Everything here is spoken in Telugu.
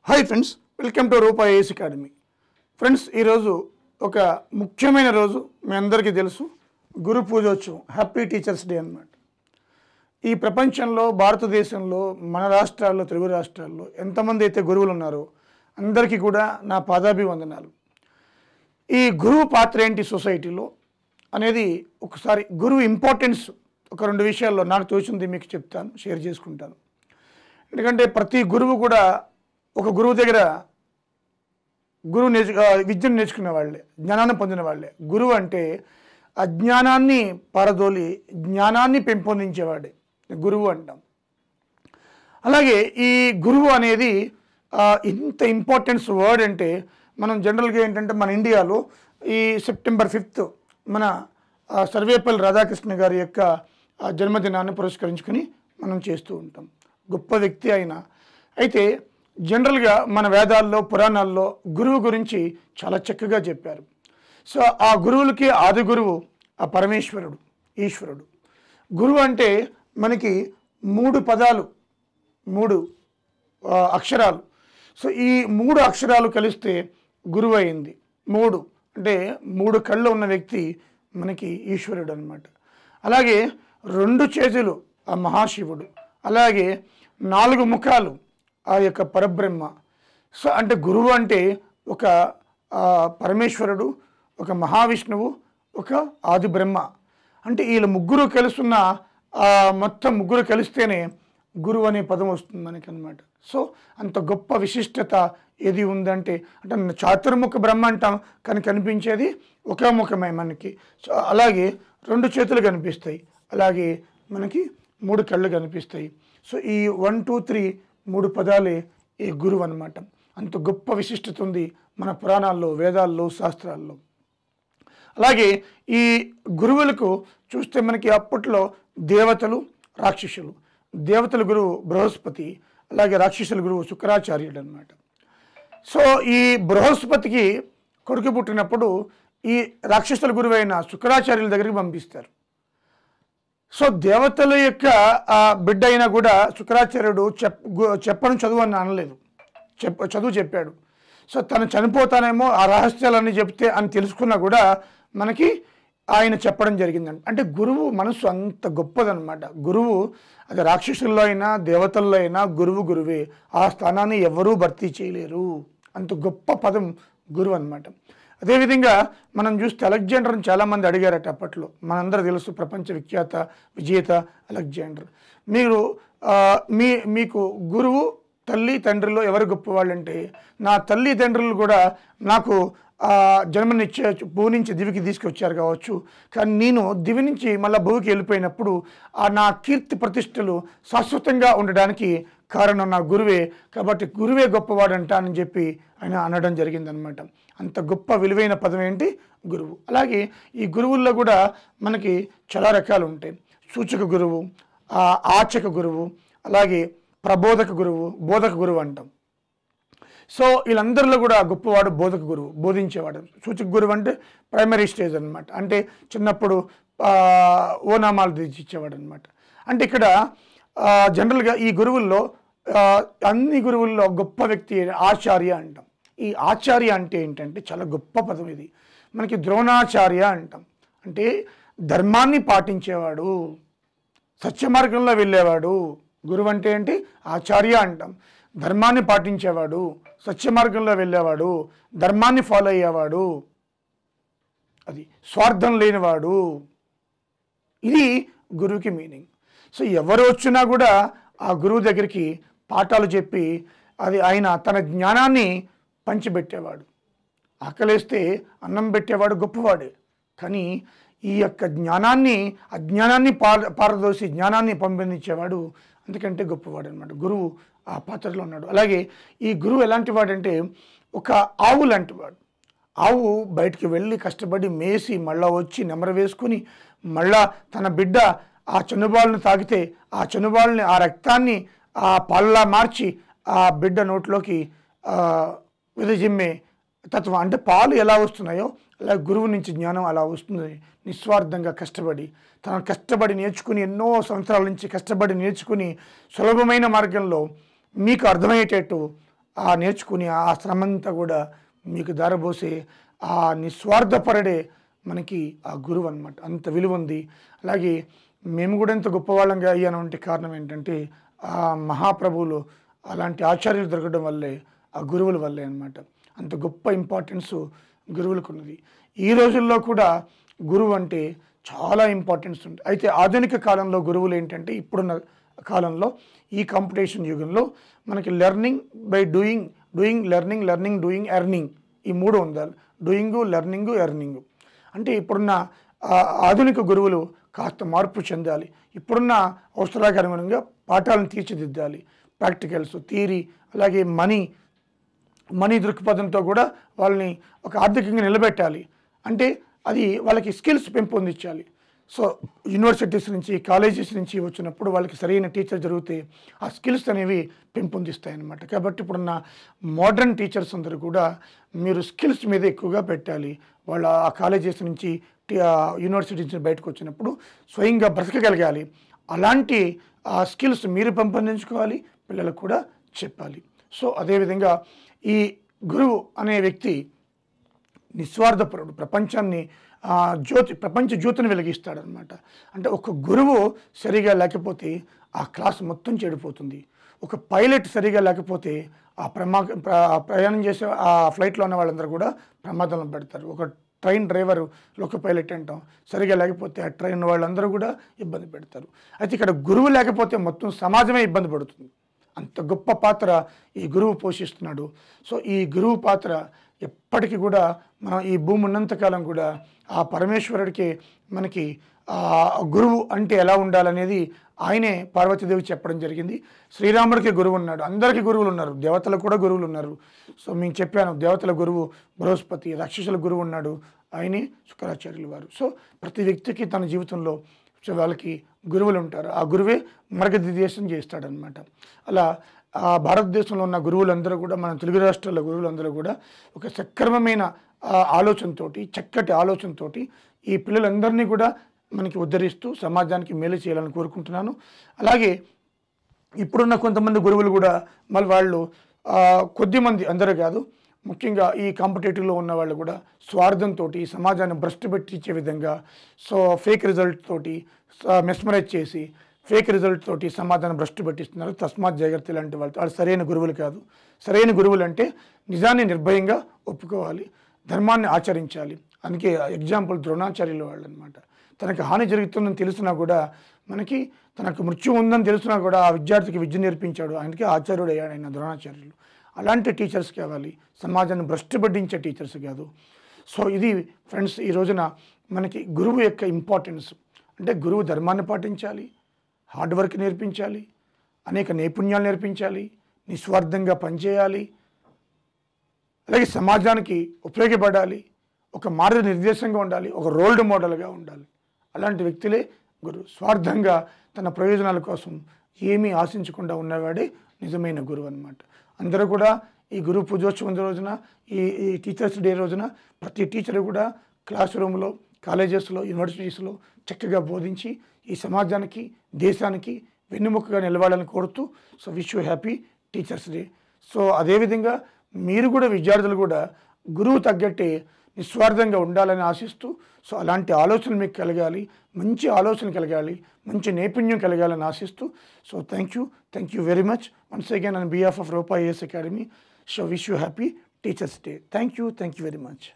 Hi friends, welcome to Rupa IAS academy. Friends, ఈరోజు ఒక ముఖ్యమైన రోజు. మీ అందరికీ తెలుసు, గురు పూజోత్సవం, హ్యాపీ టీచర్స్ డే అన్నమాట. ఈ ప్రపంచంలో, భారతదేశంలో, మన రాష్ట్రాల్లో, తెలుగు రాష్ట్రాల్లో ఎంతమంది అయితే గురువులు ఉన్నారో అందరికీ కూడా నా పాదాభివందనాలు. ఈ గురువు పాత్ర ఏంటి సొసైటీలో అనేది ఒకసారి గురువు ఇంపార్టెన్స్ ఒక రెండు విషయాల్లో నాకు తోచింది మీకు చెప్తాను, షేర్ చేసుకుంటాను. ఎందుకంటే ప్రతి గురువు కూడా ఒక గురువు దగ్గర విద్యను నేర్చుకునే వాళ్ళే, జ్ఞానాన్ని పొందిన వాళ్ళే. గురువు అంటే అజ్ఞానాన్ని పారదోలి జ్ఞానాన్ని పెంపొందించేవాడే గురువు అంటాం. అలాగే ఈ గురువు అనేది ఇంత ఇంపార్టెన్స్ వర్డ్ అంటే మనం జనరల్గా ఏంటంటే మన ఇండియాలో ఈ సెప్టెంబర్ 5 మన సర్వేపల్లి రాధాకృష్ణ గారి యొక్క జన్మదినాన్ని పురస్కరించుకొని మనం చేస్తూ ఉంటాం. గొప్ప వ్యక్తి అయిన అయితే జనరల్గా మన వేదాల్లో, పురాణాల్లో గురువు గురించి చాలా చక్కగా చెప్పారు. సో ఆ గురువులకి ఆది గురువు ఆ పరమేశ్వరుడు, ఈశ్వరుడు. గురువు అంటే మనకి 3 పదాలు, 3 అక్షరాలు. సో ఈ 3 అక్షరాలు కలిస్తే గురువు అయింది. 3 అంటే 3 కళ్ళు ఉన్న వ్యక్తి మనకి ఈశ్వరుడు అన్నమాట. అలాగే 2 చేతులు ఆ మహాశివుడు. అలాగే 4 ముఖాలు ఆ యొక్క పరబ్రహ్మ. సో అంటే గురువు అంటే ఒక పరమేశ్వరుడు, ఒక మహావిష్ణువు, ఒక ఆది బ్రహ్మ. అంటే వీళ్ళ ముగ్గురు కలుస్తున్న మొత్తం ముగ్గురు కలిస్తేనే గురువు అనే పదం వస్తుంది మనకి అనమాట. సో అంత గొప్ప విశిష్టత ఏది ఉందంటే అంటే చాతుర్ముఖ బ్రహ్మ అంటాం, కానీ కనిపించేది ఒకే ముఖమే మనకి. సో అలాగే 2 చేతులు కనిపిస్తాయి, అలాగే మనకి 3 కళ్ళు కనిపిస్తాయి. సో ఈ 1, 2, 3 3 పదాలే ఈ గురువు అన్నమాట. అంత గొప్ప విశిష్టత ఉంది మన పురాణాల్లో, వేదాల్లో, శాస్త్రాల్లో. అలాగే ఈ గురువులకు చూస్తే మనకి అప్పట్లో దేవతలు, రాక్షసులు. దేవతల గురువు బృహస్పతి, అలాగే రాక్షసుల గురువు శుక్రాచార్యుడు అన్నమాట. సో ఈ బృహస్పతికి కొడుకు పుట్టినప్పుడు ఈ రాక్షసుల గురువు అయిన శుక్రాచార్యుల దగ్గరికి పంపిస్తారు. సో దేవతల యొక్క బిడ్డ అయినా కూడా శుక్రాచార్యుడు చెప్పను చదువు అని అనలేదు, చదువు చెప్పాడు. సో తను చనిపోతానేమో ఆ రహస్యాలన్నీ చెప్తే అని తెలుసుకున్నా కూడా మనకి ఆయన చెప్పడం జరిగిందండి. అంటే గురువు మనసు అంత గొప్పదనమాట. గురువు అది రాక్షసుల్లో అయినా దేవతల్లో అయినా గురువు గురువే. ఆ స్థానాన్ని ఎవరూ భర్తీ చేయలేరు. అంత గొప్ప పదం గురువు అనమాట. అదేవిధంగా మనం చూస్తే అలెగ్జాండర్ని చాలామంది అడిగారట అప్పట్లో. మనందరూ తెలుసు, ప్రపంచ విఖ్యాత విజేత అలెగ్జాండర్. మీకు గురువు తల్లి తండ్రిలో ఎవరు గొప్పవాళ్ళు అంటే, నా తల్లి తండ్రులు కూడా నాకు జన్మనిచ్చే భూమి నుంచి దివికి తీసుకొచ్చారు కావచ్చు, కానీ నేను దివి నుంచి మళ్ళీ భూమికి వెళ్ళిపోయినప్పుడు నా కీర్తి ప్రతిష్టలు శాశ్వతంగా ఉండడానికి కారణం నా గురువే. కాబట్టి గురువే గొప్పవాడంట అని చెప్పి ఆయన అనడం జరిగిందనమాట. అంత గొప్ప విలువైన పదం ఏంటి? గురువు. అలాగే ఈ గురువుల్లో కూడా మనకి చాలా రకాలు ఉంటాయి. సూచక గురువు, ఆచక గురువు, అలాగే ప్రబోధక గురువు, బోధక గురువు అంటాం. సో వీళ్ళందరిలో కూడా గొప్పవాడు బోధక గురువు, బోధించేవాడు. సూచక గురువు అంటే ప్రైమరీ స్టేజ్ అనమాట. అంటే చిన్నప్పుడు ఓనామాలు తీర్చిచ్చేవాడు అనమాట. అంటే ఇక్కడ జనరల్గా ఈ గురువుల్లో అన్ని గురువుల్లో గొప్ప వ్యక్తి ఆచార్య అంటాం. ఈ ఆచార్య అంటే ఏంటంటే చాలా గొప్ప పదం ఇది. మనకి ద్రోణాచార్య అంటాం. అంటే ధర్మాన్ని పాటించేవాడు, సత్య మార్గంలో వెళ్ళేవాడు. గురువు అంటే ఏంటి? ఆచార్య అంటాం. ధర్మాన్ని పాటించేవాడు, సత్య మార్గంలో వెళ్ళేవాడు, ధర్మాన్ని ఫాలో అయ్యేవాడు, అది స్వార్థం లేనివాడు. ఇది గురువుకి మీనింగ్. సో ఎవరు వచ్చినా కూడా ఆ గురువు దగ్గరికి పాఠాలు చెప్పి అది ఆయన తన జ్ఞానాన్ని పంచిపెట్టేవాడు. ఆకలేస్తే అన్నం పెట్టేవాడు గొప్పవాడే, కానీ ఈ యొక్క అజ్ఞానాన్ని పారదోసి జ్ఞానాన్ని పంపించేవాడు అందుకంటే గొప్పవాడు అనమాట. గురువు ఆ పాత్రలో ఉన్నాడు. అలాగే ఈ గురువు ఎలాంటి వాడంటే ఒక ఆవు లాంటివాడు. ఆవు బయటికి వెళ్ళి కష్టపడి మేసి మళ్ళా వచ్చి నెమర వేసుకుని మళ్ళా తన బిడ్డ ఆ చనుబాలను తాగితే ఆ చనుబాలని, ఆ రక్తాన్ని ఆ పాలలా మార్చి ఆ బిడ్డ నోట్లోకి విదజిమ్మే తత్వం. అంటే పాలు ఎలా వస్తున్నాయో అలా గురువు నుంచి జ్ఞానం అలా వస్తుంది. నిస్వార్థంగా కష్టపడి తను కష్టపడి నేర్చుకుని, ఎన్నో సంవత్సరాల నుంచి కష్టపడి నేర్చుకుని సులభమైన మార్గంలో మీకు అర్థమయ్యేటట్టు నేర్చుకుని ఆ శ్రమంతా కూడా మీకు ధారబోసే ఆ నిస్వార్థపరుడే మనకి ఆ గురువు అనమాట. అంత విలువ ఉంది. అలాగే మేము కూడా ఇంత గొప్పవాళ్ళంగా అయ్యానంటే కారణం ఏంటంటే ఆ మహాప్రభువులు అలాంటి ఆచార్యులు దొరకడం వల్లే, ఆ గురువుల వల్లే అనమాట. అంత గొప్ప ఇంపార్టెన్స్ గురువులకు ఉన్నది. ఈ రోజుల్లో కూడా గురువు అంటే చాలా ఇంపార్టెన్స్ ఉంది. అయితే ఆధునిక కాలంలో గురువులు ఏంటంటే ఇప్పుడున్న కాలంలో ఈ కాంపిటీషన్ యుగంలో మనకి learning by doing, learning, doing, earning, ఈ 3 ఉండాలి. డూయింగు, లెర్నింగు, ఎర్నింగు. అంటే ఇప్పుడున్న ఆధునిక గురువులు కాస్త మార్పు చెందాలి. ఇప్పుడున్న అవసరాలకు అనుగుణంగా పాఠాలను తీర్చిదిద్దాలి. ప్రాక్టికల్స్, థియరీ, అలాగే మనీ దృక్పథంతో కూడా వాళ్ళని ఒక ఆర్థికంగా నిలబెట్టాలి. అంటే అది వాళ్ళకి స్కిల్స్ పెంపొందించాలి. సో యూనివర్సిటీస్ నుంచి, కాలేజెస్ నుంచి వచ్చినప్పుడు వాళ్ళకి సరైన టీచర్ జరిగితే ఆ స్కిల్స్ అనేవి పెంపొందిస్తాయన్నమాట. కాబట్టి ఇప్పుడున్న మోడర్న్ టీచర్స్ అందరూ కూడా మీరు స్కిల్స్ మీద ఎక్కువగా పెట్టాలి. వాళ్ళ ఆ కాలేజెస్ నుంచి, యూనివర్సిటీస్ నుంచి బయటకు వచ్చినప్పుడు స్వయంగా బ్రతకగలగాలి. అలాంటి స్కిల్స్ మీరు పెంపొందించుకోవాలి, పిల్లలకు కూడా చెప్పాలి. సో అదేవిధంగా ఈ గురువు అనే వ్యక్తి నిస్వార్థపరుడు, ప్రపంచ జ్యోతిని వెలిగిస్తాడనమాట. అంటే ఒక గురువు సరిగా లేకపోతే ఆ క్లాస్ మొత్తం చెడిపోతుంది. ఒక పైలట్ సరిగా లేకపోతే ప్రయాణం చేసే ఆ ఫ్లైట్లో ఉన్న వాళ్ళందరూ కూడా ప్రమాదంలో పెడతారు. ఒక ట్రైన్ డ్రైవరు, లోక పైలట్ అంటాం, సరిగా లేకపోతే ఆ ట్రైన్ వాళ్ళందరూ కూడా ఇబ్బంది పెడతారు. అయితే ఇక్కడ గురువు లేకపోతే మొత్తం సమాజమే ఇబ్బంది పడుతుంది. అంత గొప్ప పాత్ర ఈ గురువు పోషిస్తున్నాడు. సో ఈ గురువు పాత్ర ఎప్పటికీ కూడా మనం ఈ భూమి ఉన్నంతకాలం కూడా ఆ పరమేశ్వరుడికి మనకి గురువు అంటే ఎలా ఉండాలనేది ఆయనే పార్వతీదేవి చెప్పడం జరిగింది. శ్రీరాముడికి గురువు ఉన్నాడు, అందరికీ గురువులు ఉన్నారు, దేవతలకు కూడా గురువులు ఉన్నారు. సో మీకు చెప్పాను, దేవతల గురువు బృహస్పతి, రాక్షసుల గురువు ఉన్నాడు, ఆయనే శుక్రాచార్యులు వారు. సో ప్రతి వ్యక్తికి తన జీవితంలో వాళ్ళకి గురువులు ఉంటారు. ఆ గురువే మార్గనిర్దేశం చేస్తాడనమాట. అలా భారతదేశంలో ఉన్న గురువులందరూ కూడా, మన తెలుగు రాష్ట్రాల గురువులందరూ కూడా ఒక సక్రమమైన ఆలోచనతోటి, చక్కటి ఆలోచనతోటి ఈ పిల్లలందరినీ కూడా మనకి ఉద్ధరిస్తూ సమాజానికి మేలు చేయాలని కోరుకుంటున్నాను. అలాగే ఇప్పుడున్న కొంతమంది గురువులు కూడా మళ్ళీ వాళ్ళు కొద్దిమంది, అందరూ కాదు, ముఖ్యంగా ఈ కాంపిటేటివ్లో ఉన్న వాళ్ళు కూడా స్వార్థంతో సమాజాన్ని భ్రష్టు పెట్టించే విధంగా, సో ఫేక్ రిజల్ట్ తోటి మెస్మరైజ్ చేసి ఫేక్ రిజల్ట్ తోటి సమాజాన్ని భ్రష్టు పెట్టిస్తున్నారు. తస్మాత్ జాగ్రత్త లాంటి వాళ్ళు సరైన గురువులు కాదు. సరైన గురువులు అంటే నిజాన్ని నిర్భయంగా ఒప్పుకోవాలి, ధర్మాన్ని ఆచరించాలి. అందుకే ఎగ్జాంపుల్ ద్రోణాచార్యులు వాళ్ళు అనమాట. తనకు హాని జరుగుతుందని తెలిసినా కూడా, తనకు మృత్యు ఉందని తెలిసినా కూడా ఆ విద్యార్థికి విద్య నేర్పించాడు. ఆయనకి ఆచార్యుడు అయ్యాడు ఆయన ద్రోణాచార్యులు. అలాంటి టీచర్స్ కావాలి, సమాజాన్ని భ్రష్టు పట్టించే టీచర్స్ కాదు. సో ఇది ఫ్రెండ్స్, ఈ రోజున మనకి గురువు యొక్క ఇంపార్టెన్స్ అంటే గురువు ధర్మాన్ని పాటించాలి, హార్డ్ వర్క్ నేర్పించాలి, అనేక నైపుణ్యాలు నేర్పించాలి, నిస్వార్థంగా పనిచేయాలి, అలాగే సమాజానికి ఉపయోగపడాలి, ఒక మార్గనిర్దేశంగా ఉండాలి, ఒక రోల్ మోడల్గా ఉండాలి. అలాంటి వ్యక్తులే గురువు. స్వార్థంగా తన ప్రయోజనాల కోసం ఏమీ ఆశించకుండా ఉన్నవాడే నిజమైన గురువు అన్నమాట. అందరూ కూడా ఈ గురు పూజోత్సవం రోజున, ఈ టీచర్స్ డే రోజున ప్రతి టీచరు కూడా క్లాస్ రూమ్లో, కాలేజెస్లో, యూనివర్సిటీస్లో చక్కగా బోధించి ఈ సమాజానికి, దేశానికి వెన్నెముకగా నిలవాలని కోరుతూ, so wish you happy teachers day. So అదేవిధంగా మీరు కూడా, విద్యార్థులు కూడా గురువు తగ్గట్టే నిస్వార్థంగా ఉండాలని ఆశిస్తూ, సో అలాంటి ఆలోచనలు మీకు కలగాలి, మంచి ఆలోచన కలగాలి, మంచి నైపుణ్యం కలగాలని ఆశిస్తూ, so thank you very much once again on behalf of Rupa IAS academy. So wish you happy teachers day. Thank you very much.